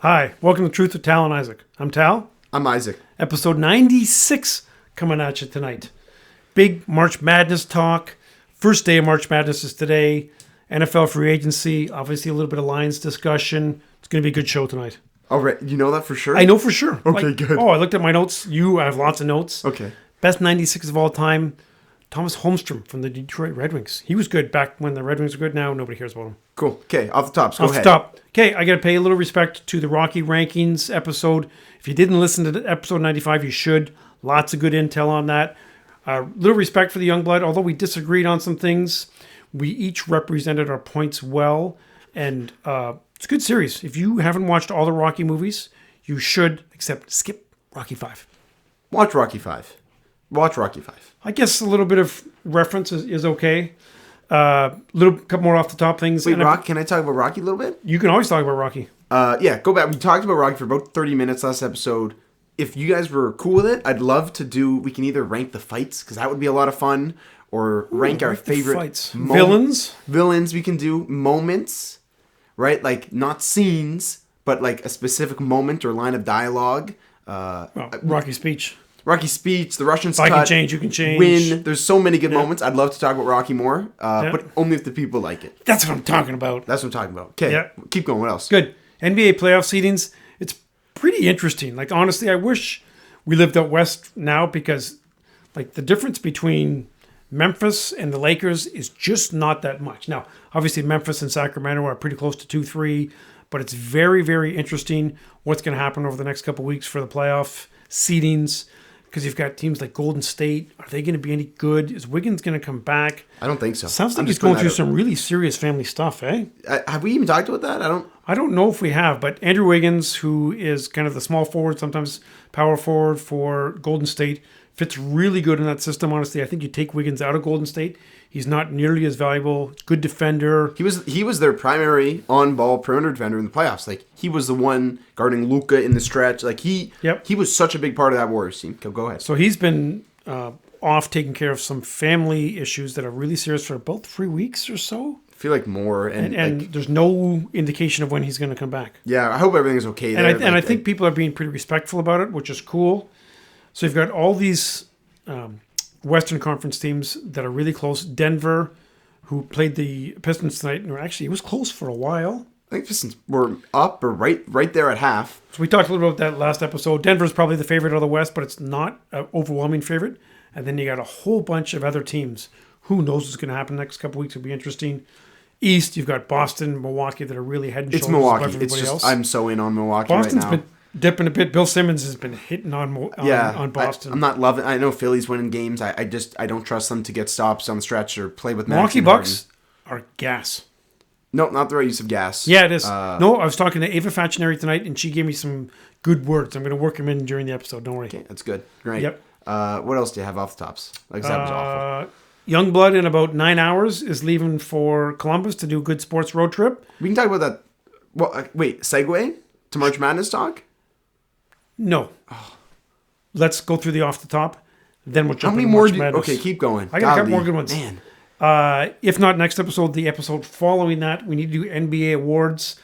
Hi, welcome to Truth with Tal and Isaac. I'm Tal. I'm Isaac. Episode 96 coming at you tonight. Big March Madness talk. First day of March Madness is today. NFL free agency. Obviously a little bit of Lions discussion. It's going to be a good show tonight. Oh, right. You know that for sure? I know for sure. Okay, good. Oh, I looked at my notes. I have lots of notes. Okay. Best 96 of all time. Thomas Holmstrom from the Detroit Red Wings. He was good back when the Red Wings were good. Now nobody cares about him. Cool. Okay, off the top. Go ahead. Off the top. Okay, I got to pay a little respect to the Rocky Rankings episode. If you didn't listen to episode 95, you should. Lots of good intel on that. Little respect for the Youngblood. Although we disagreed on some things, we each represented our points well. And it's a good series. If you haven't watched all the Rocky movies, you should, except skip Rocky 5. Watch Rocky 5. Watch Rocky 5. I guess a little bit of reference is okay. Couple more off the top things. Wait, can I talk about Rocky a little bit? You can always talk about Rocky. Yeah, go back. We talked about Rocky for about 30 minutes last episode. If you guys were cool with it, I'd love to we can either rank the fights, because that would be a lot of fun, or rank our favorite fights. Villains. Villains, we can do moments, right? Like, not scenes, but like a specific moment or line of dialogue. Rocky's speech. Rocky's speech, the Russians if cut. I can change, you can change. Win. There's so many good moments. I'd love to talk about Rocky more, but only if the people like it. That's what I'm talking about. That's what I'm talking about. Okay, keep going. What else? Good. NBA playoff seedings. It's pretty interesting. Like, honestly, I wish we lived out west now, because like the difference between Memphis and the Lakers is just not that much. Now, obviously, Memphis and Sacramento are pretty close to 2-3, but it's very, very interesting what's going to happen over the next couple of weeks for the playoff seedings. Because you've got teams like Golden State. Are they going to be any good? Is Wiggins going to come back? I don't think so. Sounds like he's going through some really serious family stuff, eh? Have we even talked about that? I don't know if we have, but Andrew Wiggins, who is kind of the small forward, sometimes power forward for Golden State, fits really good in that system, honestly. I think you take Wiggins out of Golden State, he's not nearly as valuable. Good defender. He was their primary on-ball perimeter defender in the playoffs. Like, he was the one guarding Luka in the stretch. Like, he was such a big part of that Warriors team. Go ahead. So he's been off taking care of some family issues that are really serious for about 3 weeks or so. I feel like more. And there's no indication of when he's going to come back. Yeah, I hope everything's okay there. And I think people are being pretty respectful about it, which is cool. So you've got all these Western Conference teams that are really close. Denver, who played the Pistons tonight, and actually it was close for a while. I think Pistons were up or right there at half. So we talked a little about that last episode. Denver's probably the favorite of the West, but it's not an overwhelming favorite. And then you got a whole bunch of other teams. Who knows what's going to happen next couple weeks? It'll be interesting. East, you've got Boston, Milwaukee that are really head and shoulders above everybody else. It's just, I'm so in on Milwaukee Boston's right now. Been dipping a bit. Bill Simmons has been hitting on Boston. I'm not loving. I know Philly's winning games. I don't trust them to get stops on the stretch or play with Milwaukee Bucks are gas. No, not the right use of gas. Yeah, it is. No, I was talking to Ava Facineri tonight, and she gave me some good words. I'm going to work them in during the episode. Don't worry. Okay, that's good. Great. Yep. What else do you have off the tops? Like, that was awful. Youngblood in about 9 hours is leaving for Columbus to do a good sports road trip. We can talk about that. Well, wait, segue to March Madness talk? No. Let's go through the off the top. Then we'll jump into March Madness. Okay, keep going. I got a couple more good ones. Man. If not next episode, the episode following that, we need to do NBA awards.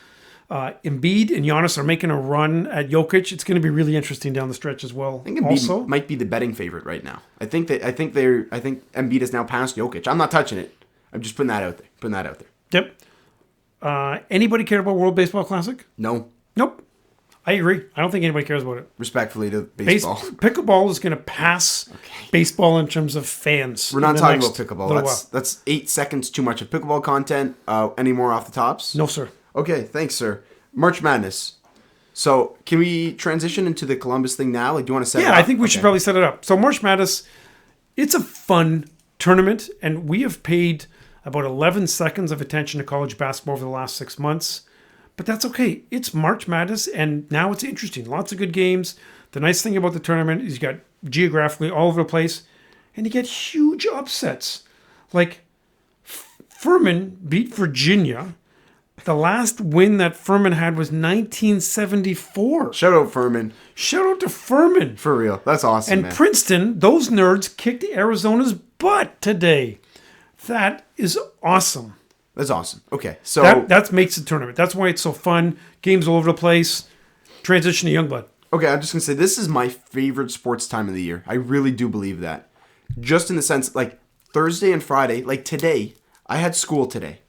Embiid and Giannis are making a run at Jokic. It's going to be really interesting down the stretch as well. I think Embiid might be the betting favorite right now. I think Embiid has now passed Jokic. I'm not touching it. I'm just putting that out there. Yep. Anybody care about World Baseball Classic? No. Nope. I agree. I don't think anybody cares about it. Respectfully to baseball. Pickleball is going to pass baseball in terms of fans. We're not talking about pickleball. That's 8 seconds too much of pickleball content. Any more off the tops? No, sir. Okay, thanks, sir. March Madness. So, can we transition into the Columbus thing now? Like, do you want to set it up? Yeah, I think we should probably set it up. So, March Madness, it's a fun tournament, and we have paid about 11 seconds of attention to college basketball over the last 6 months. But that's okay. It's March Madness, and now it's interesting. Lots of good games. The nice thing about the tournament is you got geographically all over the place, and you get huge upsets. Like, Furman beat Virginia. The last win that Furman had was 1974. Shout out Furman. Shout out to Furman. For real. That's awesome, and man. Princeton, those nerds kicked Arizona's butt today. That is awesome. That's awesome. Okay, so... That makes the tournament. That's why it's so fun. Games all over the place. transition to Youngblood. Okay, I'm just going to say this is my favorite sports time of the year. I really do believe that. Just in the sense, like, Thursday and Friday, like today, I had school today.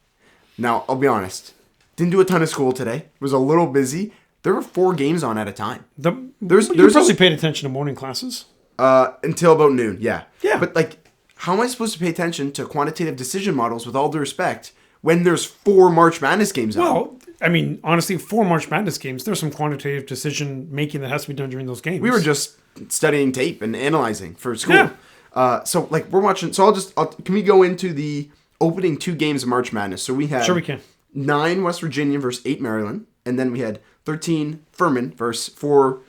Now, I'll be honest. Didn't do a ton of school today. Was a little busy. There were 4 games on at a time. You probably paid attention to morning classes. Until about noon, yeah. Yeah. But, like, how am I supposed to pay attention to quantitative decision models, with all due respect, when there's 4 March Madness games on? Well, I mean, honestly, 4 March Madness games, there's some quantitative decision making that has to be done during those games. We were just studying tape and analyzing for school. Yeah. So, like, we're watching. So, can we go into the opening 2 games of March Madness? So, we had Sure we can. 9 West Virginia versus 8 Maryland. And then we had 13 Furman versus 4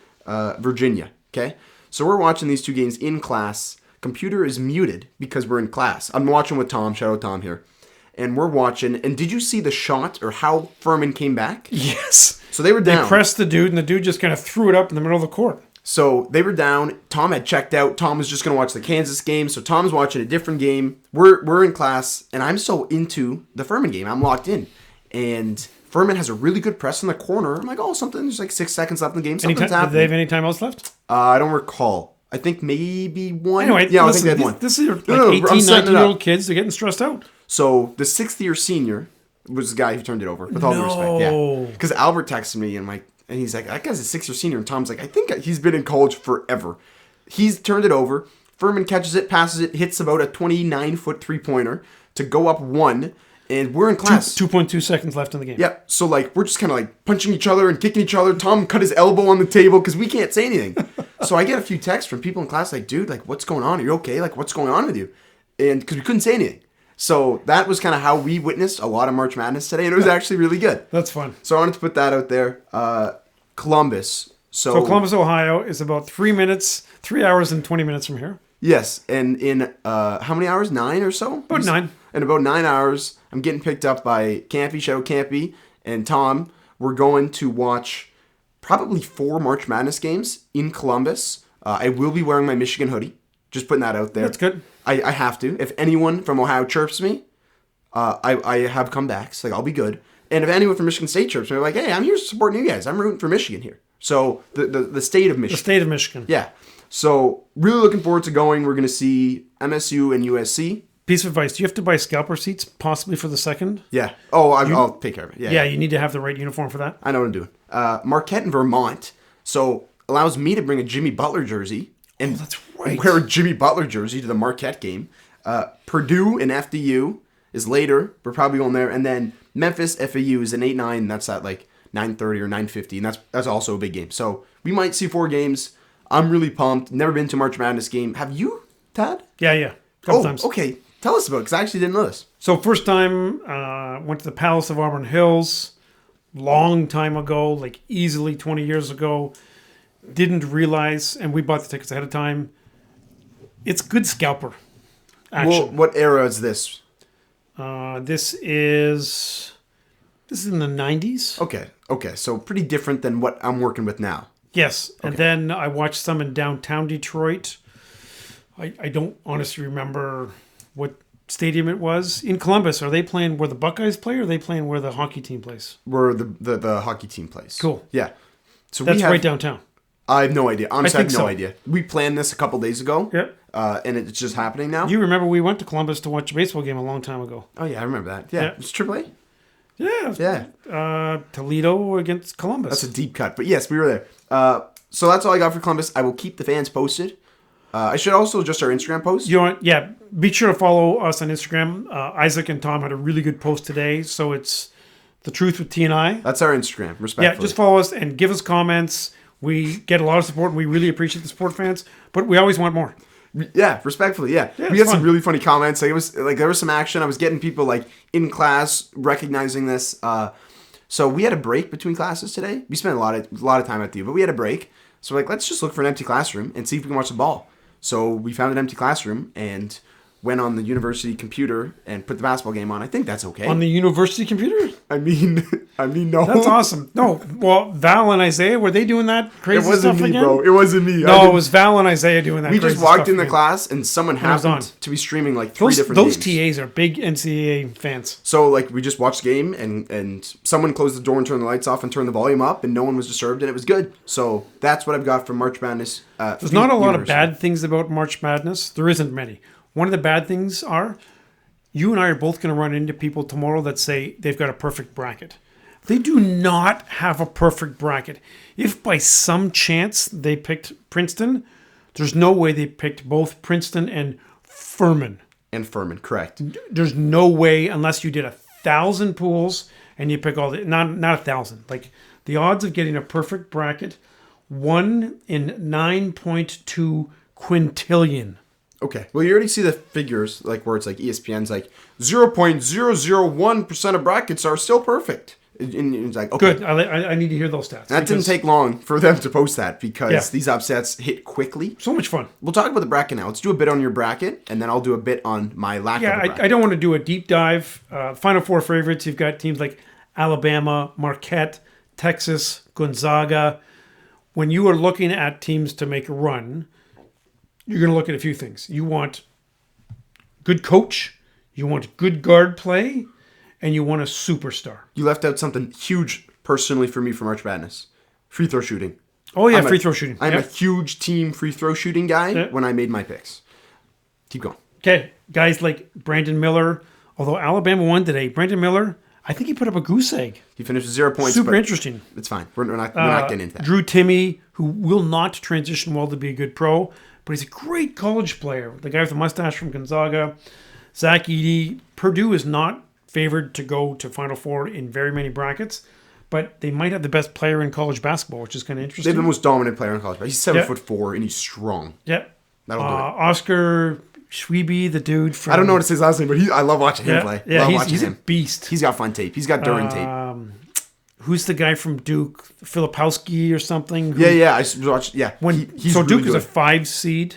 Virginia. Okay? So, we're watching these 2 games in class. Computer is muted because we're in class. I'm watching with Tom. Shout out Tom here. And we're watching. And did you see the shot or how Furman came back? Yes. So they were down. They pressed the dude, and the dude just kind of threw it up in the middle of the court. So they were down. Tom had checked out. Tom was just going to watch the Kansas game. So Tom's watching a different game. We're in class, and I'm so into the Furman game. I'm locked in. And Furman has a really good press in the corner. I'm like, oh, something. There's like 6 seconds left in the game. Something's happening. Did they have any time else left? I don't recall. I think maybe 1. Anyway, yeah, listen, I think they had 1. This is like 18, 19-year-old kids. They're getting stressed out. So the 6th-year senior was the guy who turned it over, with all due respect. Yeah. Because Albert texted me, and he's like, that guy's a 6th-year senior. And Tom's like, I think he's been in college forever. He's turned it over. Furman catches it, passes it, hits about a 29-foot three-pointer to go up 1. And we're in class. 2.2 seconds left in the game. Yep. So, like, we're just kind of, like, punching each other and kicking each other. Tom cut his elbow on the table because we can't say anything. So I get a few texts from people in class like, dude, like, what's going on? Are you okay? Like, what's going on with you? And because we couldn't say anything. So that was kind of how we witnessed a lot of March Madness today, and it was actually really good. That's fun. So I wanted to put that out there. Columbus. So Columbus, Ohio is about 3 hours and 20 minutes from here. Yes, and in how many hours? 9 or so? About 9. In about 9 hours, I'm getting picked up by Campy, Shadow Campy, and Tom. We're going to watch probably 4 March Madness games in Columbus. I will be wearing my Michigan hoodie. Just putting that out there. That's good. I have to. If anyone from Ohio chirps me, I have comebacks. Like, I'll be good. And if anyone from Michigan State chirps me, they're like, hey, I'm here supporting you guys. I'm rooting for Michigan here. So the state of Michigan. The state of Michigan. Yeah. So really looking forward to going. We're going to see MSU and USC. Piece of advice. Do you have to buy scalper seats possibly for the second? Yeah. Oh, I'll take care of it. Yeah, you need to have the right uniform for that. I know what I'm doing. Marquette in Vermont. So allows me to bring a Jimmy Butler jersey. And that's right. Wear a Jimmy Butler jersey to the Marquette game. Purdue and FDU is later. We're probably going there. And then Memphis FAU is an 8-9. That's at like 9:30 or 9:50. And that's also a big game. So we might see 4 games. I'm really pumped. Never been to March Madness game. Have you, Tad? Yeah. Couple times. Okay. Tell us about it, because I actually didn't know this. So first time, went to the Palace of Auburn Hills. Long time ago, like easily 20 years ago. Didn't realize, and we bought the tickets ahead of time. It's good scalper action. Well, what era is this? This is in the 90s. Okay. So pretty different than what I'm working with now. Yes. Okay. And then I watched some in downtown Detroit. I don't honestly remember what stadium it was. In Columbus, are they playing where the Buckeyes play, or are they playing where the hockey team plays? Where the hockey team plays. Cool. Yeah. So that's right downtown. I have no idea. Honestly, I have no so. idea. We planned this a couple days ago. Yep. And it's just happening now. You remember we went to Columbus to watch a baseball game a long time ago. Oh, yeah, I remember that. Yeah. It's AAA? Yeah. Toledo against Columbus. That's a deep cut. But yes, we were there. So that's all I got for Columbus. I will keep the fans posted. I should also adjust our Instagram post. Be sure to follow us on Instagram. Isaac and Tom had a really good post today. So it's The Truth with T and I. That's our Instagram, respectfully. Yeah, just follow us and give us comments. We get a lot of support, and we really appreciate the support, fans. But we always want more. Yeah, respectfully, yeah. We had some really funny comments. Like, it was like there was some action. I was getting people like in class recognizing this. So we had a break between classes today. We spent a lot of time at the U, but we had a break. So we're like, let's just look for an empty classroom and see if we can watch the ball. So we found an empty classroom, and went on the university computer and put the basketball game on, I think that's okay. On the university computer? I mean, no. That's awesome. No, well, Val and Isaiah, were they doing that crazy stuff It wasn't me, again? bro. It wasn't me. No, it was Val and Isaiah doing that We crazy just walked stuff in the again. class and someone it was on. happened to be streaming like three different Those games. TAs are big NCAA fans. So like we just watched the game and someone closed the door and turned the lights off and turned the volume up and no one was disturbed and it was good. So that's what I've got from March Madness. There's not a lot of bad things about March Madness. There isn't many. One of the bad things are you and I are both going to run into people tomorrow that say they've got a perfect bracket. They do not have a perfect bracket. If by some chance they picked Princeton, there's no way they picked both Princeton and Furman. Correct. There's no way unless you did 1,000 pools and you pick all the not 1,000. Like the odds of getting a perfect bracket, 1 in 9.2 quintillion. Okay. Well, you already see the figures, like where it's like ESPN's like 0.001% of brackets are still perfect. And it's like, okay. Good. I need to hear those stats. That didn't take long for them to post that because Yeah. these upsets hit quickly. So much fun. We'll talk about the bracket now. Let's do a bit on your bracket, and then I'll do a bit on my lack of a bracket. I don't want to do a deep dive. Final four favorites, you've got teams like Alabama, Marquette, Texas, Gonzaga. When you are looking at teams to make a run, you're going to look at a few things. You want good coach, you want good guard play, and you want a superstar. You left out something huge personally for me for March Madness. Free throw shooting. Oh, yeah, free throw shooting. I'm Yep. a huge team free throw shooting guy Yep. when I made my picks. Keep going. Okay, guys like Brandon Miller. Although Alabama won today, Brandon Miller, I think he put up a goose egg. He finished with 0 points. Super but interesting. It's fine. We're not getting into that. Drew Timme, who will not transition well to be a good pro, but he's a great college player. The guy with the mustache from Gonzaga. Zach Edey. Purdue is not favored to go to Final Four in very many brackets, but they might have the best player in college basketball, which is kind of They interesting. have the most dominant player in college. He's 7'4" and he's strong. Yeah. That'll do it. Oscar Schwebe, the dude from... I don't know what to say his last name, but I love watching him play. Yeah, love he's watching a him. beast. He's got fun tape. He's got Duran tape. Who's the guy from Duke? Filipowski or something? Yeah. I watched. Yeah. He's So really Duke is a good. 5 seed.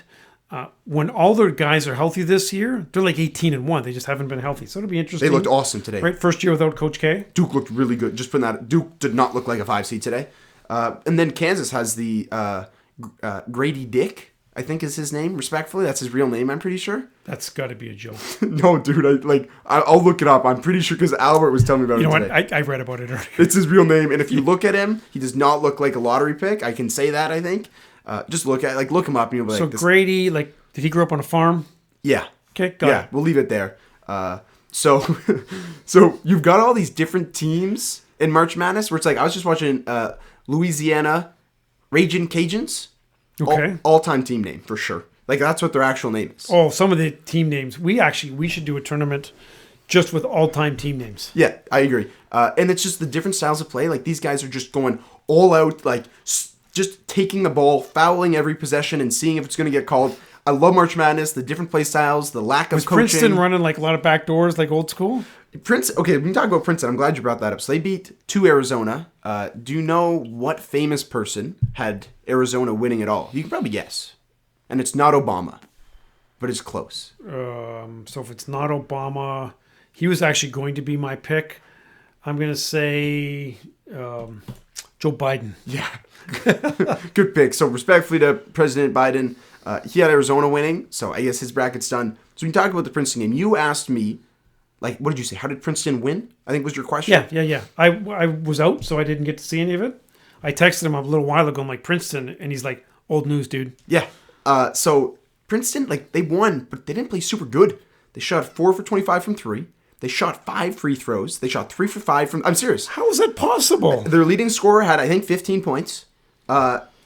When all their guys are healthy this year, they're like 18-1. They just haven't been healthy. So it'll be interesting. They looked awesome today. Right, first year without Coach K. Duke looked really good. Just putting that. Duke did not look like a 5 seed today. And then Kansas has the Grady Dick, I think is his name. Respectfully, that's his real name. I'm pretty sure. That's got to be a joke. No, dude. I'll look it up. I'm pretty sure because Albert was telling me about You know it what? today. I read about it earlier. It's his real name, and if you look at him, he does not look like a lottery pick. I can say that. I think. Just look him up, and you'll be So like, Grady, did he grow up on a farm? yeah. Okay, got it. We'll leave it there. So you've got all these different teams in March Madness where it's like I was just watching Louisiana Ragin' Cajuns. Okay. All-time team name for sure. Like that's what their actual name is. Oh, some of the team names. We should do a tournament just with all-time team names. Yeah, I agree. And it's just the different styles of play. Like these guys are just going all out, like just taking the ball, fouling every possession, and seeing if it's going to get called. I love March Madness, the different play styles, the lack of Was coaching. Princeton running like a lot of back doors, like old school? Okay, we can talk about Princeton. I'm glad you brought that up. So they beat Arizona. Do you know what famous person had Arizona winning it all? You can probably guess. And it's not Obama, but it's close. So if it's not Obama, he was actually going to be my pick. I'm going to say Joe Biden. Yeah. Good pick. So respectfully to President Biden, he had Arizona winning, so I guess his bracket's done. So we can talk about the Princeton game. You asked me, what did you say? How did Princeton win? I think was your question. Yeah. I was out, so I didn't get to see any of it. I texted him a little while ago. I'm like, Princeton, and he's like, old news, dude. Yeah. So Princeton, they won, but they didn't play super good. They shot 4 for 25 from 3. They shot 5 free throws. They shot 3 for 5 from... I'm serious. How is that possible? Their leading scorer had, I think, 15 points.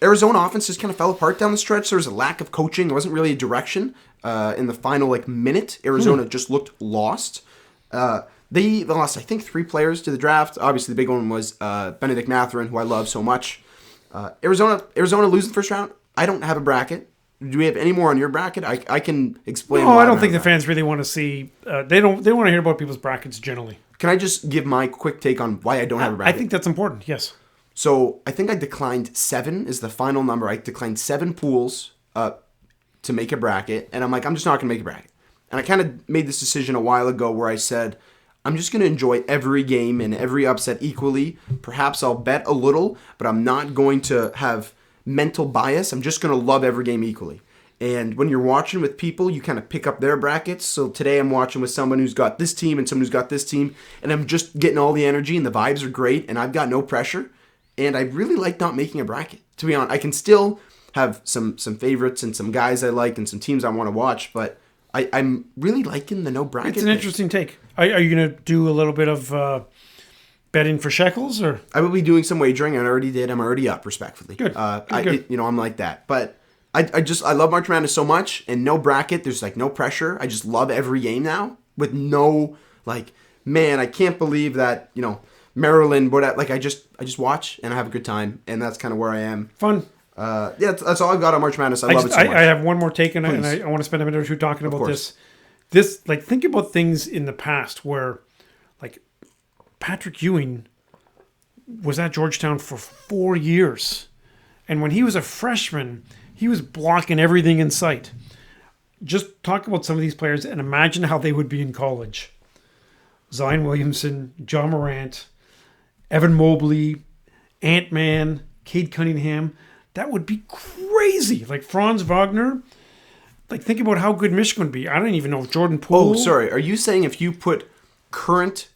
Arizona offense just kind of fell apart down the stretch. There was a lack of coaching. There wasn't really a direction. In the final minute, Arizona just looked lost. They lost, I think, 3 players to the draft. Obviously, the big one was Benedict Mathurin, who I love so much. Arizona losing the first round. I don't have a bracket. Do we have any more on your bracket? I can explain. No, I don't think the fans really want to see. They want to hear about people's brackets generally. Can I just give my quick take on why I don't have a bracket? I think that's important. Yes. So I think I declined 7 is the final number. I declined 7 pools to make a bracket, and I'm like, I'm just not going to make a bracket. And I kind of made this decision a while ago where I said, I'm just going to enjoy every game and every upset equally. Perhaps I'll bet a little, but I'm not going to have mental bias. I'm just going to love every game equally. And when you're watching with people, you kind of pick up their brackets. So today I'm watching with someone who's got this team and someone who's got this team. And I'm just getting all the energy and the vibes are great. And I've got no pressure. And I really like not making a bracket. To be honest, I can still have some favorites and some guys I like and some teams I want to watch. But I'm really liking the no bracket. It's an interesting take. Are you going to do a little bit of betting for shekels? Or I will be doing some wagering. I already did. I'm already up, respectfully. Good. Good. I'm like that. But I love March Madness so much, and no bracket. There's like no pressure. I just love every game now with no like, man, I can't believe that Maryland. But like I just watch and I have a good time, and that's kind of where I am. Fun. That's all I've got on March Madness. I love it so much. I have one more take, and I want to spend a minute or two talking about this. This like think about things in the past where, like, Patrick Ewing was at Georgetown for 4 years, and when he was a freshman, he was blocking everything in sight. Just talk about some of these players and imagine how they would be in college. Zion Williamson, John Morant, Evan Mobley, Ant-Man, Cade Cunningham. That would be crazy. Like Franz Wagner. Like, think about how good Michigan would be. I don't even know if Jordan Poole. Oh, sorry. Are you saying if you put current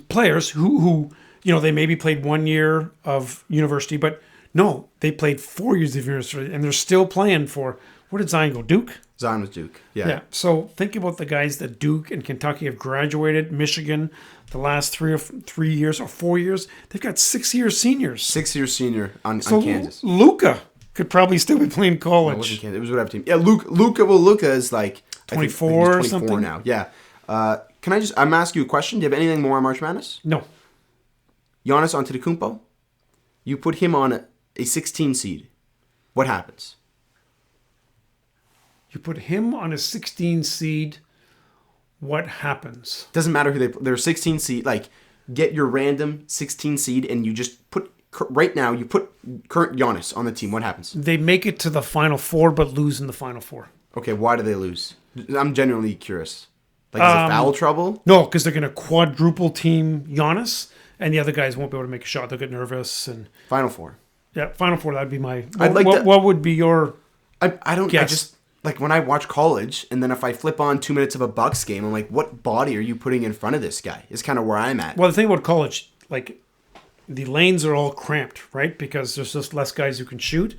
players who they maybe played 1 year of university, but no, they played 4 years of university, and they're still playing for, where did Zion go, Duke? Zion was Duke, yeah. So think about the guys that Duke and Kentucky have graduated, Michigan, the last 3 years or 4 years. They've got 6 year seniors. 6 year senior on Kansas. Luka could probably still be playing college. No, it wasn't Kansas. It was whatever team. Yeah, Luka is like 24 or something now. Yeah. I'm asking you a question. Do you have anything more on March Madness? No. Giannis Antetokounmpo, you put him on a 16 seed. What happens? You put him on a 16 seed. What happens? Doesn't matter who they're 16 seed. Like, get your random 16 seed and you just put right now. You put current Giannis on the team. What happens? They make it to the Final Four, but lose in the Final Four. Okay, why do they lose? I'm genuinely curious. Like, is it foul trouble? No, because they're going to quadruple team Giannis, and the other guys won't be able to make a shot. They'll get nervous. And Final Four. Yeah, Final Four. That'd be my. What would be your? I don't. Guess? I just like when I watch college, and then if I flip on 2 minutes of a Bucks game, I'm like, what body are you putting in front of this guy? Is kind of where I'm at. Well, the thing about college, like, the lanes are all cramped, right? Because there's just less guys who can shoot.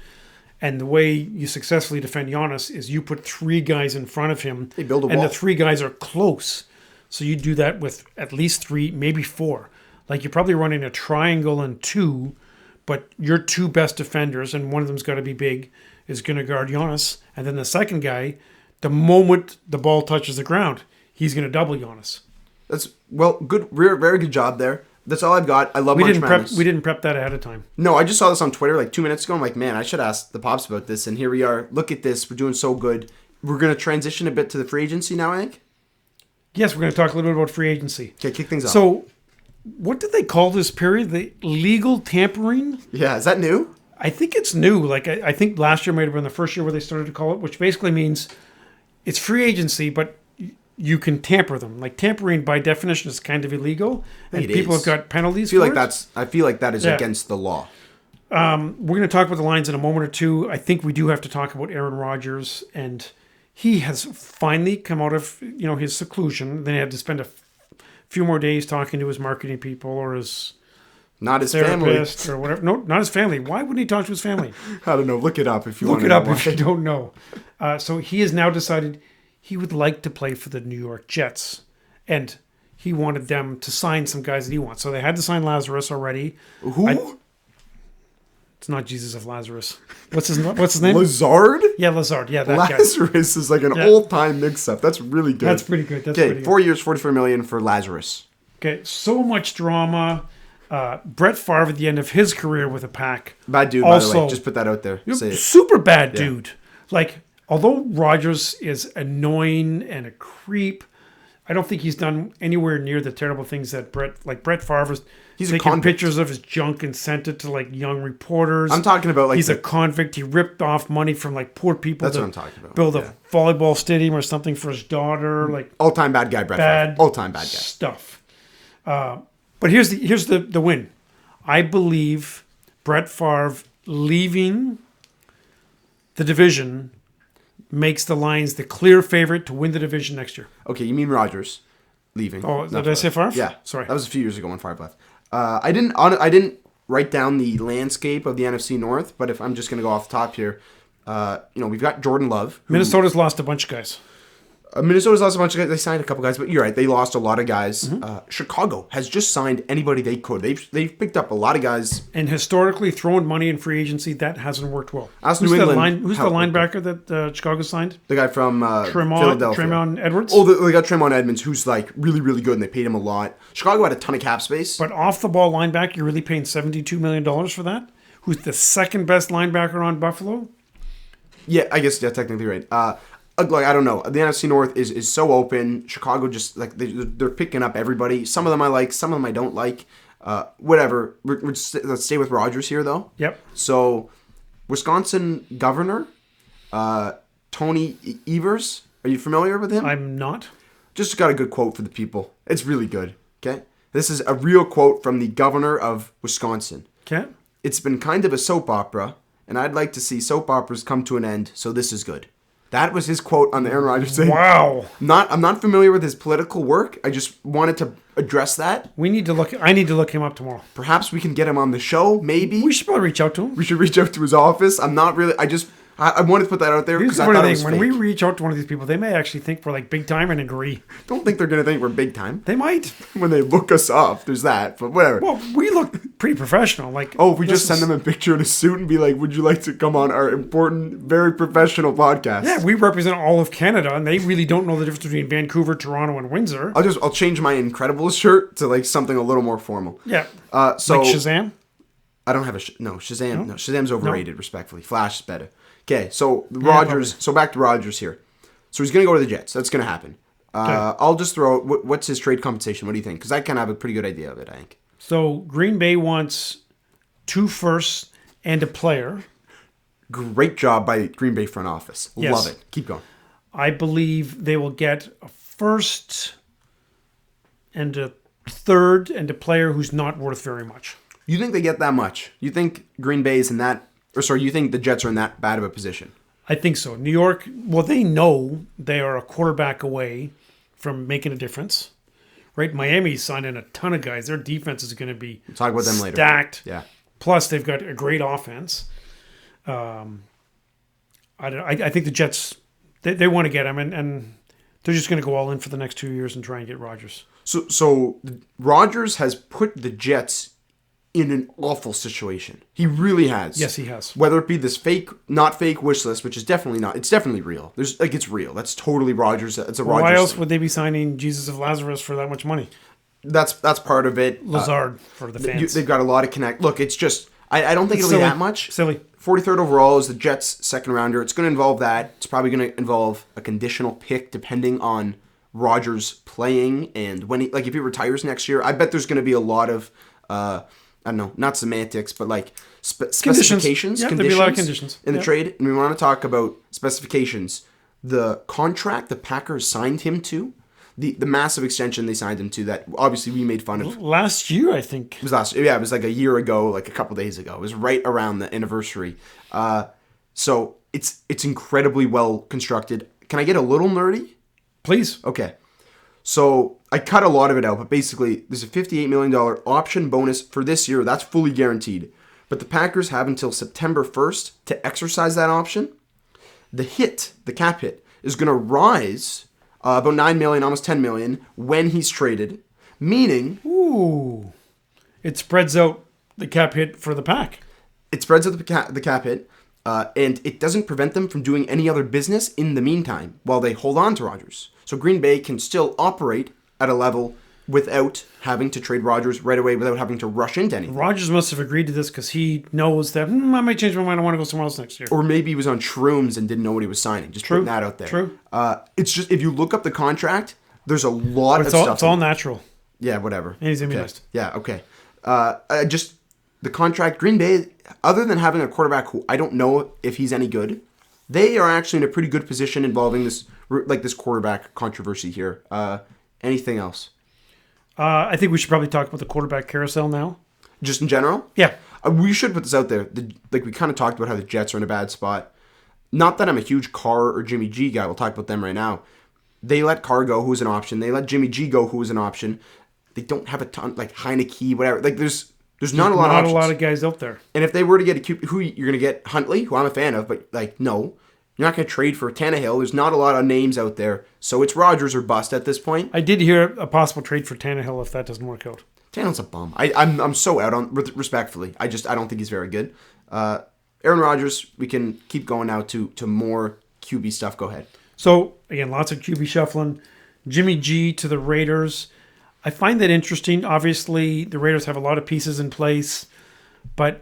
And the way you successfully defend Giannis is you put 3 guys in front of him. They build a wall. And the 3 guys are close. So you do that with at least 3, maybe 4. Like, you're probably running a triangle and 2, but your 2 best defenders, and one of them's got to be big, is going to guard Giannis. And then the second guy, the moment the ball touches the ground, he's going to double Giannis. That's, well, good, very good job there. That's all I've got. I love March Madness. We didn't prep that ahead of time. No, I just saw this on Twitter like 2 minutes ago. I'm like, man, I should ask the Pops about this. And here we are. Look at this. We're doing so good. We're going to transition a bit to the free agency now, I think. Yes, we're going to talk a little bit about free agency. Okay, kick things off. So, what did they call this period? The legal tampering? Yeah, is that new? I think it's new. Like, I think last year might have been the first year where they started to call it, which basically means it's free agency, but you can tamper them. Like, tampering by definition is kind of illegal, and people have got penalties for it. I feel like that is against the law. We're going to talk about the lines in a moment or two. I think we do have to talk about Aaron Rodgers, and he has finally come out of his seclusion. Then he had to spend a few more days talking to his marketing people or his therapist or whatever. No, not his family. Why wouldn't he talk to his family? I don't know. Look it up if you want to know. Look it up if you don't know. So he has now decided he would like to play for the New York Jets, and he wanted them to sign some guys that he wants. So they had to sign Lazarus already. Who? It's not Jesus of Lazarus. What's his name? Lazard? Yeah, Lazard. Yeah, that Lazarus is like an all-time mix-up. That's really good. That's pretty good. Okay, 4 years, $44 million for Lazarus. Okay, so much drama. Brett Favre at the end of his career with a Pack. Bad dude, by the way. Just put that out there. Say it. Super bad dude. Like, although Rodgers is annoying and a creep, I don't think he's done anywhere near the terrible things that Brett Favre was He's a taking convict. pictures of his junk and sent it to like young reporters. I'm talking about like he's a convict. He ripped off money from like poor people. That's to what I'm talking about. Build a volleyball stadium or something for his daughter. Like all-time bad guy, Brett Favre. All-time bad guy stuff. But here's the win. I believe Brett Favre leaving the division makes the Lions the clear favorite to win the division next year. Okay, you mean Rodgers leaving? Oh, did I say Favre? Yeah, sorry. That was a few years ago when Favre left. I didn't write down the landscape of the NFC North, but if I'm just going to go off the top here, we've got Jordan Love. Minnesota's lost a bunch of guys. Minnesota's lost a bunch of guys. They signed a couple guys, but you're right. They lost a lot of guys. Mm-hmm. Chicago has just signed anybody they could. They've picked up a lot of guys. And historically, throwing money in free agency, that hasn't worked well. Who's the linebacker that Chicago signed? The guy from Philadelphia. Tremont Edwards? Oh, they got Tremont Edmonds, who's like really, really good, and they paid him a lot. Chicago had a ton of cap space. But off the ball linebacker, you're really paying $72 million for that? Who's the second best linebacker on Buffalo? Yeah, I guess, technically right. Like, I don't know. The NFC North is so open. Chicago just, like, they're picking up everybody. Some of them I like. Some of them I don't like. Whatever. Let's stay with Rodgers here, though. Yep. So, Wisconsin governor, Tony Evers. Are you familiar with him? I'm not. Just got a good quote for the people. It's really good. Okay? This is a real quote from the governor of Wisconsin. Okay. It's been kind of a soap opera, and I'd like to see soap operas come to an end, so this is good. That was his quote on the Aaron Rodgers thing. Wow. I'm not familiar with his political work. I just wanted to address that. I need to look him up tomorrow. Perhaps we can get him on the show, maybe. We should probably reach out to him. We should reach out to his office. I'm not really... I wanted to put that out there because I thought it was when fake. we reach out to one of these people, they may actually think we're like big time and agree. Don't think they're going to think we're big time. They might. When they look us up, there's that, but whatever. Well, we look pretty professional. Like, if we just send them a picture in a suit and be like, would you like to come on our important, very professional podcast? Yeah, we represent all of Canada, and they really don't know the difference between Vancouver, Toronto, and Windsor. I'll change my Incredibles shirt to like something a little more formal. Yeah. So like Shazam? I don't have Shazam. No, Shazam's overrated, respectfully. Flash is better. Okay, so Rodgers. So back to Rodgers here. So he's going to go to the Jets. That's going to happen. I'll just throw out, what's his trade compensation? What do you think? Because I kind of have a pretty good idea of it, I think. So Green Bay wants 2 firsts and a player. Great job by Green Bay front office. Yes. Love it. Keep going. I believe they will get a first and a third and a player who's not worth very much. You think they get that much? You think Green Bay is in that... you think the Jets are in that bad of a position? I think so. New York, well, they know they are a quarterback away from making a difference. Right? Miami's signing a ton of guys. Their defense is going to be We'll talk about them later. Stacked. Yeah. Plus, they've got a great offense. I think the Jets, they want to get him, and they're just going to go all in for the next 2 years and try and get Rodgers. So Rodgers has put the Jets in an awful situation. He really has. Yes, he has. Whether it be this not fake wish list, which is definitely not. It's definitely real. It's real. That's totally Rodgers. It's a Rodgers. Why else thing. would they be signing Jesus of Lazarus for that much money? That's part of it. Lazard for the fans. They've got a lot of connect. Look, it's just I don't think it'll be that much. Silly. 43rd overall is the Jets' second rounder. It's going to involve that. It's probably going to involve a conditional pick depending on Rodgers playing and when if he retires next year. I bet there's going to be a lot of I don't know, not semantics, but like specifications. Yeah, there'll be a lot of conditions in the trade. And we want to talk about specifications. The contract the Packers signed him to, the massive extension they signed him to that obviously we made fun of. Last year, I think. It was last year. Yeah, it was like a year ago, like a couple days ago. It was right around the anniversary. So it's incredibly well constructed. Can I get a little nerdy? Please. Okay. So I cut a lot of it out, but basically there's a $58 million option bonus for this year. That's fully guaranteed. But the Packers have until September 1st to exercise that option. The cap hit, is going to rise about $9 million, almost $10 million when he's traded, meaning... Ooh. It spreads out the cap hit for the Pack. It spreads out the cap hit, and it doesn't prevent them from doing any other business in the meantime while they hold on to Rodgers. So Green Bay can still operate at a level without having to trade Rodgers right away, without having to rush into anything. Rodgers must have agreed to this because he knows that I might change my mind. I want to go somewhere else next year. Or maybe he was on shrooms and didn't know what he was signing. Just putting that out there. True. It's just, if you look up the contract, There's a lot of It's all, stuff. it's all natural. Yeah, whatever. And he's immunized. Yeah, okay. Just the contract, Green Bay, other than having a quarterback who I don't know if he's any good, they are actually in a pretty good position involving this quarterback controversy here. Anything else? I think we should probably talk about the quarterback carousel now. Just in general? Yeah. We should put this out there. We kind of talked about how the Jets are in a bad spot. Not that I'm a huge Carr or Jimmy G guy. We'll talk about them right now. They let Carr go, who was an option. They let Jimmy G go, who was an option. They don't have a ton, like Heineke, whatever. Like there's not a lot of options. Not a lot of guys out there. And if they were to get a QB, who you're going to get? Huntley, who I'm a fan of, but like no. You're not going to trade for Tannehill. There's not a lot of names out there. So it's Rodgers or bust at this point. I did hear a possible trade for Tannehill if that doesn't work out. Tannehill's a bum. I'm so out on, respectfully. I don't think he's very good. Aaron Rodgers, we can keep going now to more QB stuff. Go ahead. So, again, lots of QB shuffling. Jimmy G to the Raiders. I find that interesting. Obviously, the Raiders have a lot of pieces in place, but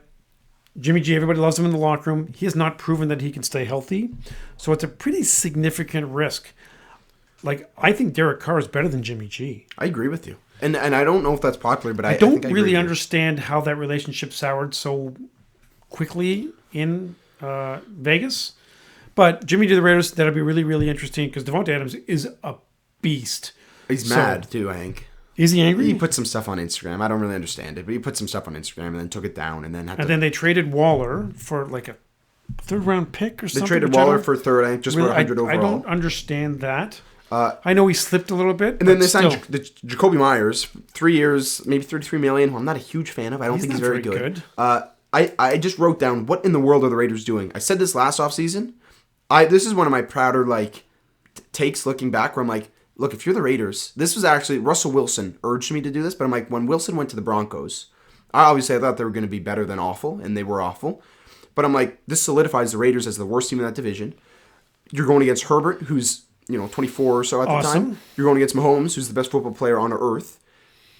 Jimmy G, everybody loves him in the locker room. He has not proven that he can stay healthy. So it's a pretty significant risk. Like, I think Derek Carr is better than Jimmy G. I agree with you. And I don't know if that's popular, but I don't think I really understand how that relationship soured so quickly in Vegas. But Jimmy to the Raiders, that'll be really, really interesting because Devontae Adams is a beast. He's mad too, Hank. Is he angry? He put some stuff on Instagram. I don't really understand it, but he put some stuff on Instagram and then took it down and then then they traded Waller for like a third-round pick or something. They traded Waller for third, I think, just for 100 overall. I don't understand that. I know he slipped a little bit. And then they signed Jacoby Myers, 3 years, maybe $33 million, who I'm not a huge fan of. I don't think he's very good. I just wrote down, what in the world are the Raiders doing? I said this last offseason. This is one of my prouder takes looking back where I'm like, look, if you're the Raiders, this was actually, Russell Wilson urged me to do this, but I'm like, when Wilson went to the Broncos, I thought they were going to be better than awful, and they were awful. But I'm like, this solidifies the Raiders as the worst team in that division. You're going against Herbert, who's 24 or so at the time. You're going against Mahomes, who's the best football player on earth.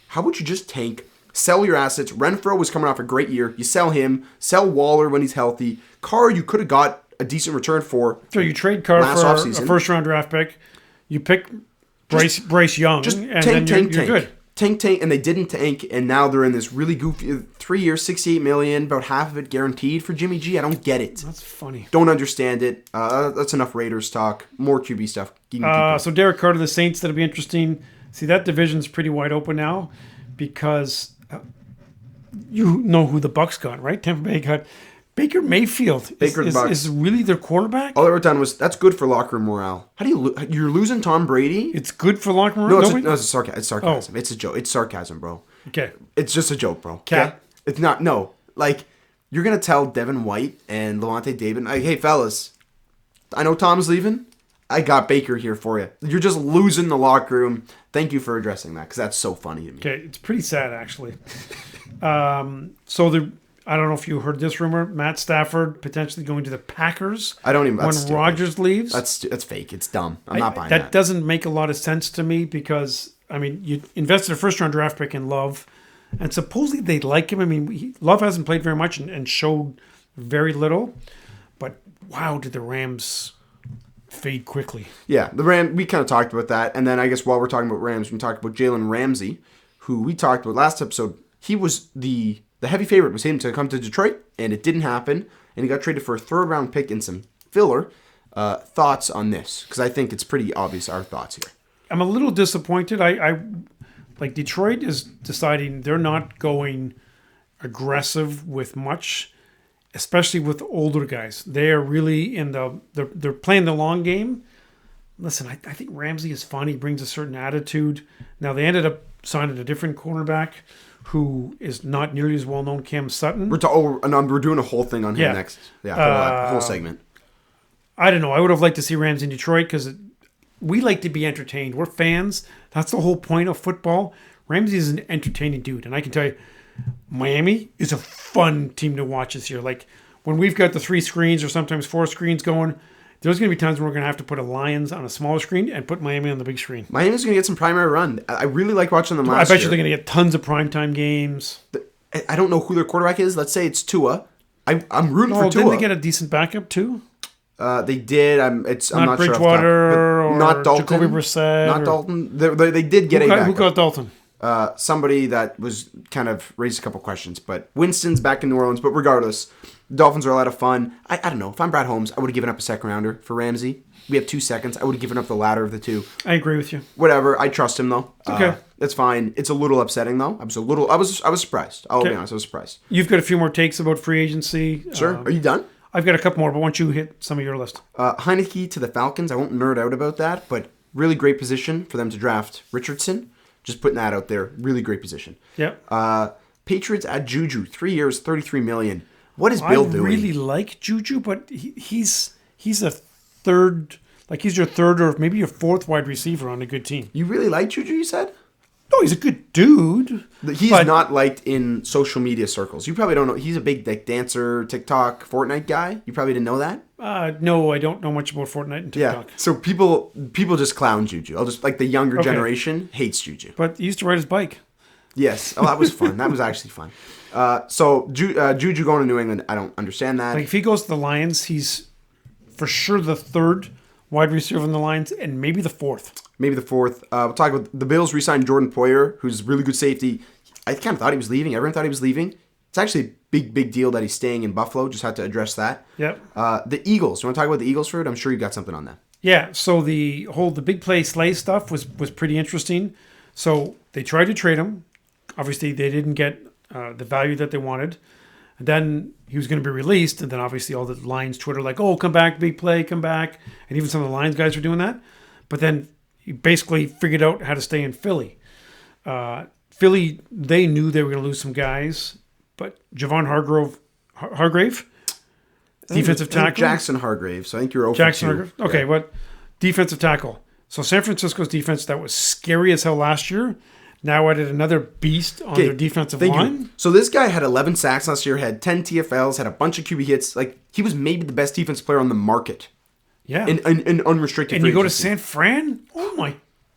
How about you just tank, sell your assets? Renfro was coming off a great year. You sell him, sell Waller when he's healthy. Carr, you could have got a decent return for. So you trade Carr for a first-round draft pick. You pick Bryce Young, and then you're good. Tank, and they didn't tank, and now they're in this really goofy 3 years, $68 million, about half of it guaranteed for Jimmy G. I don't get it. That's funny. Don't understand it. That's enough Raiders talk. More QB stuff. So Derek Carr to the Saints, that'll be interesting. See, that division's pretty wide open now because you know who the Bucs got, right? Tampa Bay got Baker Mayfield. Is really their quarterback? All I wrote down was, that's good for locker room morale. How do you're losing Tom Brady? It's good for locker room? No, it's sarcasm. It's sarcasm. Oh. It's a joke. It's sarcasm, bro. Okay. It's just a joke, bro. Okay? It's not, no. Like, you're going to tell Devin White and Levante David, like, hey, fellas, I know Tom's leaving. I got Baker here for you. You're just losing the locker room. Thank you for addressing that, because that's so funny to me. Okay, it's pretty sad, actually. I don't know if you heard this rumor. Matt Stafford potentially going to the Packers. I don't even. When Rodgers leaves. That's fake. It's dumb. I'm not buying that. That doesn't make a lot of sense to me because you invested a first-round draft pick in Love, and supposedly they like him. Love hasn't played very much and showed very little, but wow, did the Rams fade quickly? Yeah, we kind of talked about that, and then I guess while we're talking about Rams, we talked about Jalen Ramsey, who we talked about last episode. He was the heavy favorite was him to come to Detroit, and it didn't happen, and he got traded for a third-round pick and some filler. Thoughts on this? Because I think it's pretty obvious our thoughts here. I'm a little disappointed. I Detroit is deciding they're not going aggressive with much, especially with older guys. They are really they're playing the long game. Listen, I think Ramsey is fun. He brings a certain attitude. Now, they ended up signing a different cornerback who is not nearly as well known, Cam Sutton. We're doing a whole thing on him next. Yeah, whole segment. I don't know. I would have liked to see Rams in Detroit because we like to be entertained. We're fans. That's the whole point of football. Ramsey is an entertaining dude, and I can tell you, Miami is a fun team to watch this year. Like when we've got the 3 screens or sometimes 4 screens going, there's going to be times when we're going to have to put a Lions on a smaller screen and put Miami on the big screen. Miami's going to get some primary run. I really like watching them last year. I bet you they're going to get tons of primetime games. I don't know who their quarterback is. Let's say it's Tua. I'm rooting for Tua. Didn't they get a decent backup too? They did. I'm not sure. Not Bridgewater or not Dalton. Jacoby Brissett. Not Dalton. They did get a backup. Who got Dalton? Somebody that was kind of raised a couple questions. But Winston's back in New Orleans. But regardless, Dolphins are a lot of fun. I don't know. If I'm Brad Holmes, I would have given up a second rounder for Ramsey. We have 2 seconds. I would have given up the latter of the two. I agree with you. Whatever. I trust him though. Okay. That's fine. It's a little upsetting though. I was surprised. I'll be honest. I was surprised. You've got a few more takes about free agency. Sure. Are you done? I've got a couple more, but why don't you hit some of your list? Heineke to the Falcons. I won't nerd out about that, but really great position for them to draft Richardson. Just putting that out there. Really great position. Yeah. Patriots at Juju. 3 years, $33 million. What is Bill doing? I really like Juju, but he's a third, like he's your third or maybe your fourth wide receiver on a good team. You really like Juju, you said? No, he's a good dude. He's not liked in social media circles. You probably don't know. He's a big dancer, TikTok, Fortnite guy. You probably didn't know that? No, I don't know much about Fortnite and TikTok. Yeah. So people just clown Juju. I'll just like the younger generation hates Juju. But he used to ride his bike. Yes. Oh, that was fun. That was actually fun. So Juju going to New England, I don't understand that. Like if he goes to the Lions, he's for sure the third wide receiver in the Lions and maybe the fourth. Maybe the fourth. We'll talk about the Bills re-signed Jordan Poyer, who's a really good safety. I kind of thought he was leaving. Everyone thought he was leaving. It's actually a big deal that he's staying in Buffalo. Just had to address that. Yep. The Eagles. You want to talk about the Eagles, Fruit? I'm sure you got something on that. Yeah. So the big play Slay stuff was pretty interesting. So they tried to trade him. Obviously, they didn't get the value that they wanted. And then he was going to be released. And then obviously all the Lions Twitter like, oh, come back, big play, come back. And even some of the Lions guys were doing that. But then he basically figured out how to stay in Philly. Philly, they knew they were going to lose some guys. But Javon Hargrave, defensive tackle. Jackson Hargrave. So I think you're over Jackson Hargrave. Okay, what? Defensive tackle. So San Francisco's defense that was scary as hell last year now added another beast on their defensive line. So this guy had 11 sacks last year, had 10 TFLs, had a bunch of QB hits. Like he was maybe the best defense player on the market. Yeah. In unrestricted and free you go to agency. San Fran? Oh my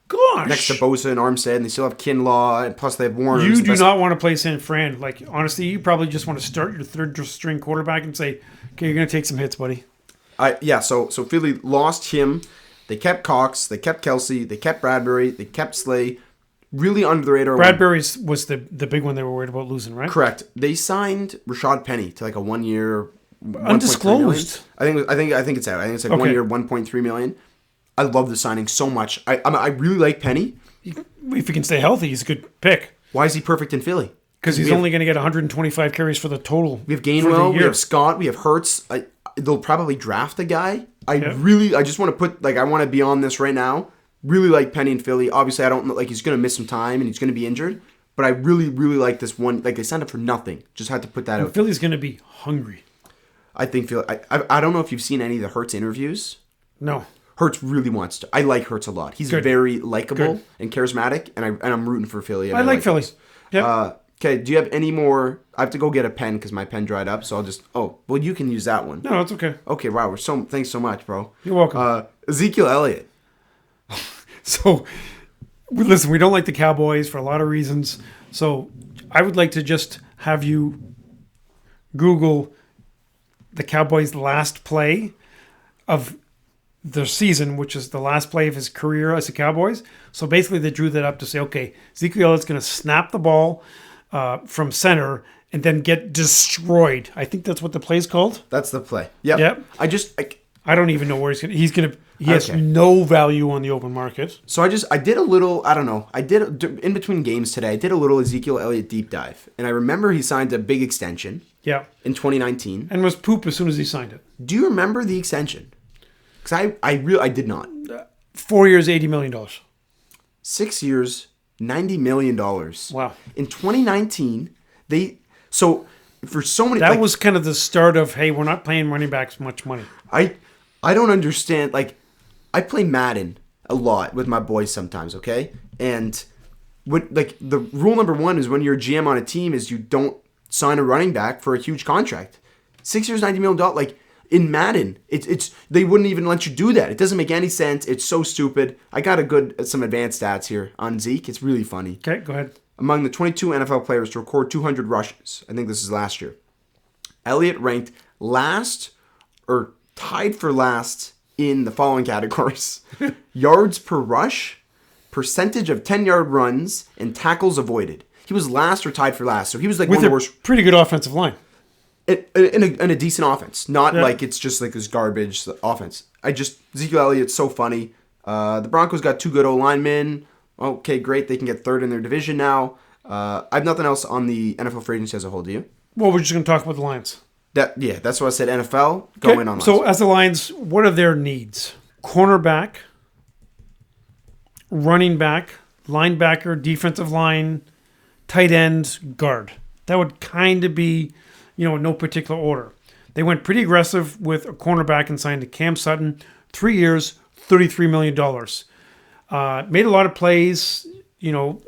gosh. Next to Bosa and Armstead, and they still have Kinlaw, and plus they have Warner. You do not want to play San Fran. Like, honestly, you probably just want to start your third string quarterback and say, okay, you're going to take some hits, buddy. So Philly lost him. They kept Cox. They kept Kelsey. They kept Bradbury. They kept Slay. Really under the radar. Bradbury was the big one they were worried about losing, right? Correct. They signed Rashad Penny to like a 1 year, undisclosed. I think it's out. I think it's like 1 year, $1.3 million. I love the signing so much. I really like Penny. If he can stay healthy, he's a good pick. Why is he perfect in Philly? Because he's only going to get 125 carries for the total. We have Gainwell, we have Scott, we have Hurts. They'll probably draft a guy. I just want to I want to be on this right now. Really like Penny in Philly. Obviously, I don't know, like he's going to miss some time and he's going to be injured. But I really, really like this one. Like they signed up for nothing. Just had to put that out. Philly's going to be hungry. I think Philly. I don't know if you've seen any of the Hurts interviews. No. Hurts really wants to. I like Hurts a lot. He's very likable and charismatic, and I'm rooting for Philly. I like Philly. Yep. Okay, do you have any more? I have to go get a pen because my pen dried up, so I'll just. Oh, well, you can use that one. No, it's okay. Okay, wow. Thanks so much, bro. You're welcome. Ezekiel Elliott. So, listen, we don't like the Cowboys for a lot of reasons. So, I would like to just have you Google the Cowboys' last play of their season, which is the last play of his career as a Cowboys. So, basically, they drew that up to say, okay, Ezekiel Elliott's going to snap the ball from center and then get destroyed. I think that's what the play's called. That's the play. Yep. I don't even know where he's going to. He has no value on the open market. So I did a little, I don't know. In between games today, I did a little Ezekiel Elliott deep dive. And I remember he signed a big extension. Yeah. In 2019. And was poop as soon as he signed it. Do you remember the extension? Because I did not. 4 years, $80 million. 6 years, $90 million. Wow. In 2019, for so many... That was kind of the start of, hey, we're not paying running backs much money. I don't understand. Like, I play Madden a lot with my boys sometimes, okay? And the rule number one is when you're a GM on a team is you don't sign a running back for a huge contract. 6 years, $90 million. Like, in Madden, it's they wouldn't even let you do that. It doesn't make any sense. It's so stupid. I got some advanced stats here on Zeke. It's really funny. Okay, go ahead. Among the 22 NFL players to record 200 rushes, I think this is last year, Elliott ranked last or tied for last in the following categories: yards per rush, percentage of 10-yard runs, and tackles avoided. He was last or tied for last, so he was like with one of the a worst. pretty good offensive line. In a decent offense, not like it's just like this garbage offense. Ezekiel Elliott's so funny. The Broncos got 2 good O-linemen. Okay, great. They can get third in their division now. I have nothing else on the NFL free agency as a whole. Do you? Well, we're just going to talk about the Lions. That's what I said. NFL, go in on Lions. So as the Lions, what are their needs? Cornerback, running back, linebacker, defensive line, tight end, guard. That would kind of be, in no particular order. They went pretty aggressive with a cornerback and signed to Cam Sutton. 3 years, $33 million. Made a lot of plays.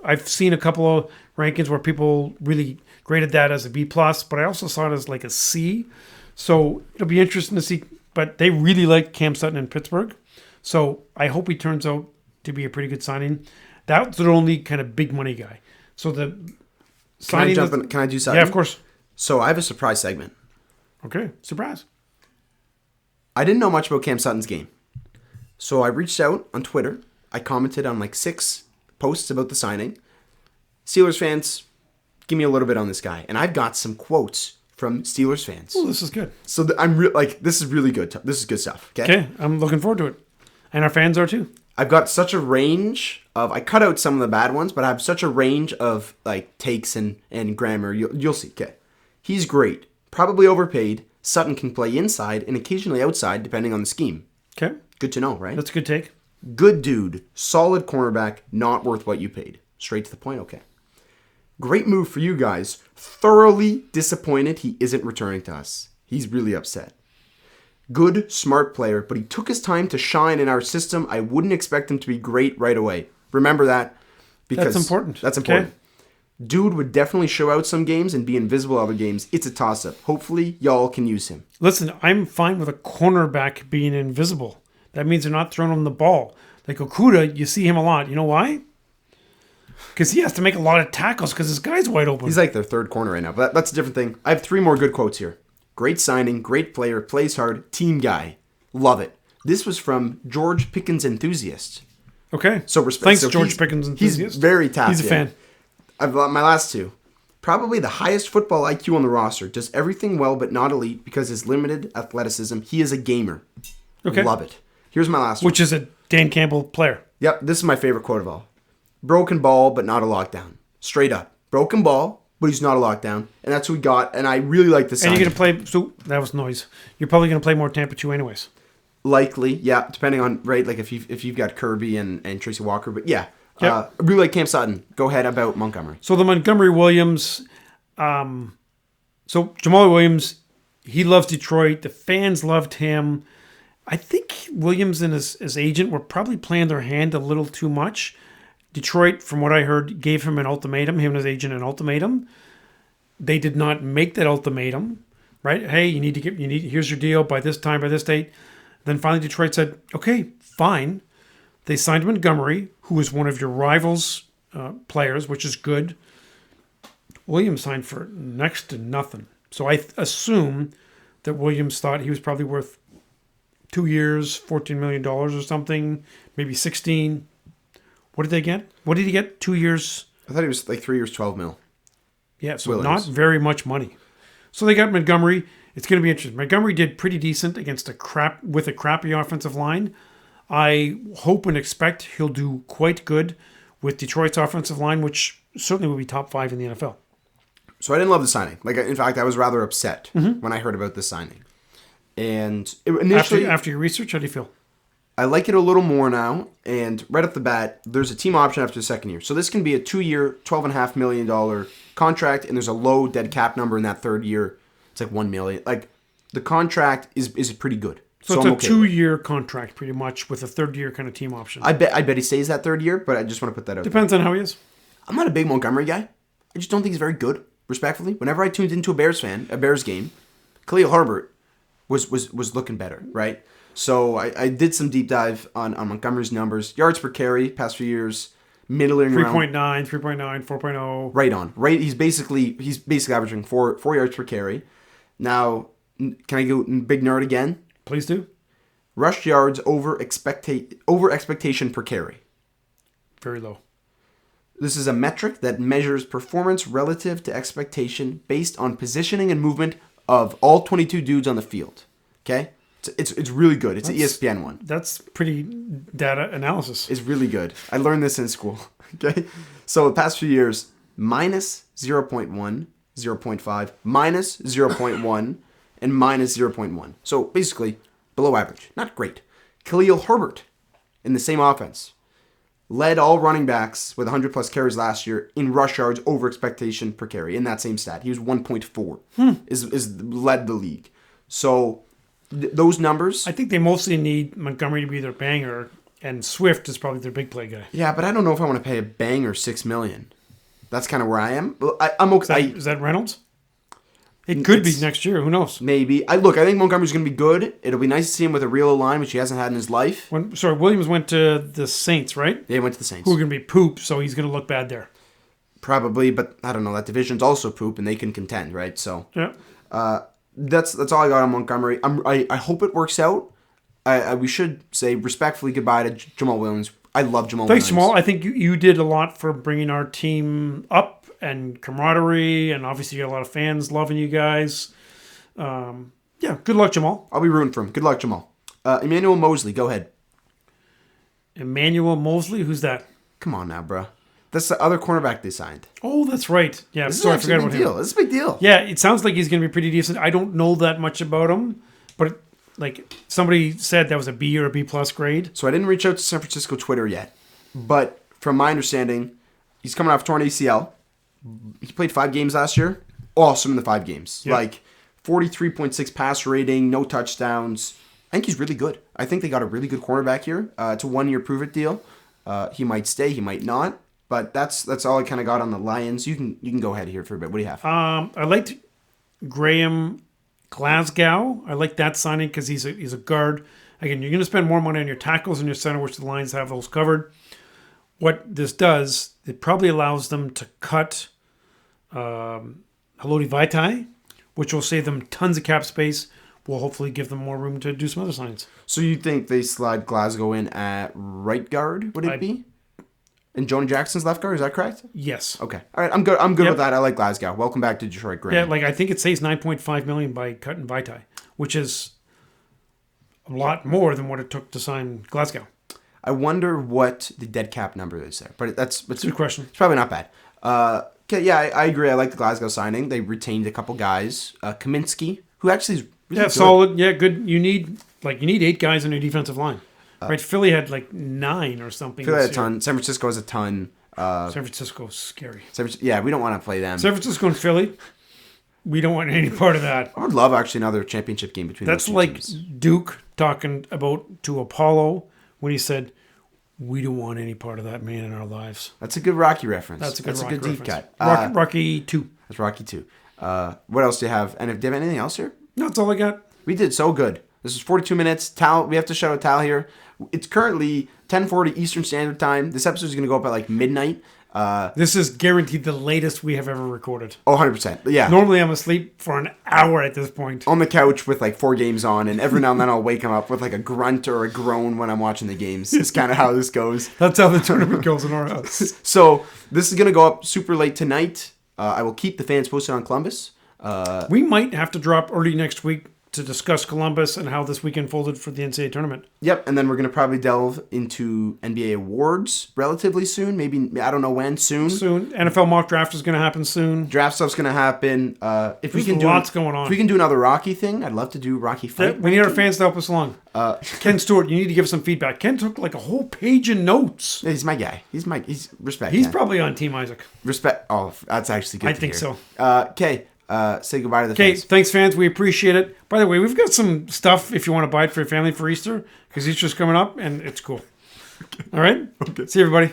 I've seen a couple of rankings where people really graded that as a B+, but I also saw it as like a C. So it'll be interesting to see. But they really like Cam Sutton in Pittsburgh. So I hope he turns out to be a pretty good signing. That's their only kind of big money guy. So the signing... Can I do something? Yeah, of course. So I have a surprise segment. Okay, surprise. I didn't know much about Cam Sutton's game. So I reached out on Twitter. I commented on like 6 posts about the signing. Steelers fans, give me a little bit on this guy. And I've got some quotes from Steelers fans. Oh, this is good. So this is really good. This is good stuff. Okay, I'm looking forward to it. And our fans are too. I've got such a range of... I cut out some of the bad ones, but I have such a range of like takes and grammar. You'll see. Okay. He's great. Probably overpaid. Sutton can play inside and occasionally outside, depending on the scheme. Okay. Good to know, right? That's a good take. Good dude. Solid cornerback. Not worth what you paid. Straight to the point. Okay. Great move for you guys. Thoroughly disappointed he isn't returning to us. He's really upset. Good, smart player, but he took his time to shine in our system. I wouldn't expect him to be great right away. Remember that. Because that's important. That's important. Okay. Dude would definitely show out some games and be invisible other games. It's a toss-up. Hopefully, y'all can use him. Listen, I'm fine with a cornerback being invisible. That means they're not throwing him the ball. Like Okuda, you see him a lot. You know why? Because he has to make a lot of tackles because this guy's wide open. He's like their third corner right now, but that's a different thing. I have 3 more good quotes here. Great signing, great player, plays hard, team guy. Love it. This was from George Pickens Enthusiast. Okay. So respect. Thanks, so George Pickens Enthusiast. He's very tapped. He's a fan. I've got my last 2. Probably the highest football IQ on the roster. Does everything well, but not elite because his limited athleticism. He is a gamer. Okay. Love it. Here's my last one. Which is a Dan Campbell player. Yep. This is my favorite quote of all. Broken ball, but not a lockdown. Straight up. Broken ball, but he's not a lockdown. And that's what we got. And I really like this. And you're going to play... So, that was noise. You're probably going to play more Tampa 2 anyways. Likely. Yeah. Depending on... Right. Like if you've got Kirby and Tracy Walker. But yeah. Yep. I really like Cam Sutton. Go ahead about Montgomery. So the Montgomery Williams... So Jamal Williams, he loves Detroit. The fans loved him. I think Williams and his agent were probably playing their hand a little too much. Detroit, from what I heard, gave him an ultimatum, him and his agent an ultimatum. They did not make that ultimatum, right? Hey, here's your deal by this time, by this date. Then finally Detroit said, okay, fine. They signed Montgomery, who is one of your rivals' players, which is good. Williams signed for next to nothing. So I assume that Williams thought he was probably worth 2 years, $14 million or something, maybe 16. What did they get? What did he get? 2 years? I thought he was like 3 years, 12 mil. Yeah, so Williams. Not very much money. So they got Montgomery. It's going to be interesting. Montgomery did pretty decent against a crappy offensive line. I hope and expect he'll do quite good with Detroit's offensive line, which certainly will be top 5 in the NFL. So I didn't love the signing. Like, in fact, I was rather upset when I heard about this signing. And initially, after your research, how do you feel? I like it a little more now. And right off the bat, there's a team option after the second year. So this can be a 2-year, $12.5 million contract, and there's a low dead cap number in that third year. It's like $1 million. Like, the contract is pretty good. So it's a 2-year contract, pretty much, with a third-year kind of team option. I bet he stays that third year, but I just want to put that out. Depends on how he is. I'm not a big Montgomery guy. I just don't think he's very good, respectfully. Whenever I tuned into a Bears game, Khalil Herbert was looking better, right? So I did some deep dive on Montgomery's numbers. Yards per carry, past few years, middling 3.9, 3.9, 4.0. Right on. Right, he's basically averaging 4 yards per carry. Now, can I go big nerd again? Please do. Rush yards over expectation per carry. Very low. This is a metric that measures performance relative to expectation based on positioning and movement of all 22 dudes on the field. Okay? It's really good. It's an ESPN one. That's pretty data analysis. It's really good. I learned this in school. Okay? So the past few years, minus 0.1, 0.5, minus 0.1, and minus 0.1. So basically, below average. Not great. Khalil Herbert in the same offense led all running backs with 100-plus carries last year in rush yards over expectation per carry in that same stat. He was 1.4. Is led the league. So those numbers... I think they mostly need Montgomery to be their banger, and Swift is probably their big play guy. Yeah, but I don't know if I want to pay a banger $6 million. That's kind of where I am. I'm okay. Is that Reynolds? It could be next year. Who knows? Maybe. I think Montgomery's going to be good. It'll be nice to see him with a real line, which he hasn't had in his life. Williams went to the Saints, right? Yeah, he went to the Saints. Who are going to be poop, so he's going to look bad there. Probably, but I don't know. That division's also poop, and they can contend, right? So yeah. That's all I got on Montgomery. I hope it works out. We should say respectfully goodbye to Jamal Williams. I love Jamal Williams. Thanks, Jamal. I think you did a lot for bringing our team up and camaraderie, and obviously you got a lot of fans loving you guys. Yeah, good luck, Jamal. I'll be rooting for him. Good luck, Jamal. Emmanuel Mosley, go ahead. Emmanuel Mosley? Who's that? Come on now, bro. That's the other cornerback they signed. Oh, that's right. Yeah, this is a big deal. This is a big deal. Yeah, it sounds like he's going to be pretty decent. I don't know that much about him, but somebody said that was a B or a B plus grade. So I didn't reach out to San Francisco Twitter yet, but from my understanding, he's coming off torn ACL. He played 5 games last year. Awesome in the 5 games. Yep. 43.6 pass rating, no touchdowns. I think he's really good. I think they got a really good cornerback here. It's a 1-year prove-it deal. He might stay, he might not. But that's all I kind of got on the Lions. You can go ahead here for a bit. What do you have? I liked Graham Glasgow. I like that signing because he's a guard. Again, you're going to spend more money on your tackles and your center, which the Lions have those covered. What this does, it probably allows them to cut Haloti Vaitai, which will save them tons of cap space. Will hopefully give them more room to do some other signings. So you think they slide Glasgow in at right guard? Would it be? And Jonah Jackson's left guard, is that correct? Yes. Okay. All right, I'm good with that. I like Glasgow. Welcome back to Detroit, Graham. Yeah, I think it saves $9.5 million by cutting Vaitai, which is a lot more than what it took to sign Glasgow. I wonder what the dead cap number is there. But that's a good question. It's probably not bad. Okay, yeah, I agree. I like the Glasgow signing. They retained a couple guys. Kaminsky, who actually is really good. Solid. Yeah, good. You need 8 guys on your defensive line. Right, Philly had 9 or something. Philly had a ton. San Francisco has a ton. San Francisco's scary. Yeah, we don't want to play them. San Francisco and Philly, we don't want any part of that. I would love actually another championship game between those two teams. That's like Duke talking to Apollo when he said, "We don't want any part of that man in our lives." That's a good Rocky reference. That's a good deep cut. Rocky 2. That's Rocky 2. What else do you have? And do you have anything else here? No, that's all I got. We did so good. This is 42 minutes. Tal, we have to shout out Tal here. It's currently 10:40 Eastern Standard Time. This episode is going to go up at midnight. This is guaranteed the latest we have ever recorded. Oh, 100%. Yeah. Normally I'm asleep for an hour at this point. On the couch with 4 games on, and every now and then I'll wake him up with a grunt or a groan when I'm watching the games. It's kind of how this goes. That's how the tournament goes in our house. So this is going to go up super late tonight. I will keep the fans posted on Columbus. We might have to drop early next week to discuss Columbus and how this weekend folded for the NCAA tournament. Yep, and then we're going to probably delve into NBA awards relatively soon. Maybe, I don't know when, soon. Soon. NFL mock draft is going to happen soon. Draft stuff's going to happen. There's lots going on. If we can do another Rocky thing, I'd love to do Rocky Fight. We need our fans to help us along. Ken Stewart, you need to give us some feedback. Ken took a whole page of notes. Yeah, he's my guy. He's respect. He's Ken. Probably on Team Isaac. Respect. Oh, that's actually good. I think so. Okay. Say goodbye to the fans. Okay, thanks, fans. We appreciate it. By the way, we've got some stuff if you want to buy it for your family for Easter, because Easter's coming up, and it's cool. All right? Okay. See you, everybody.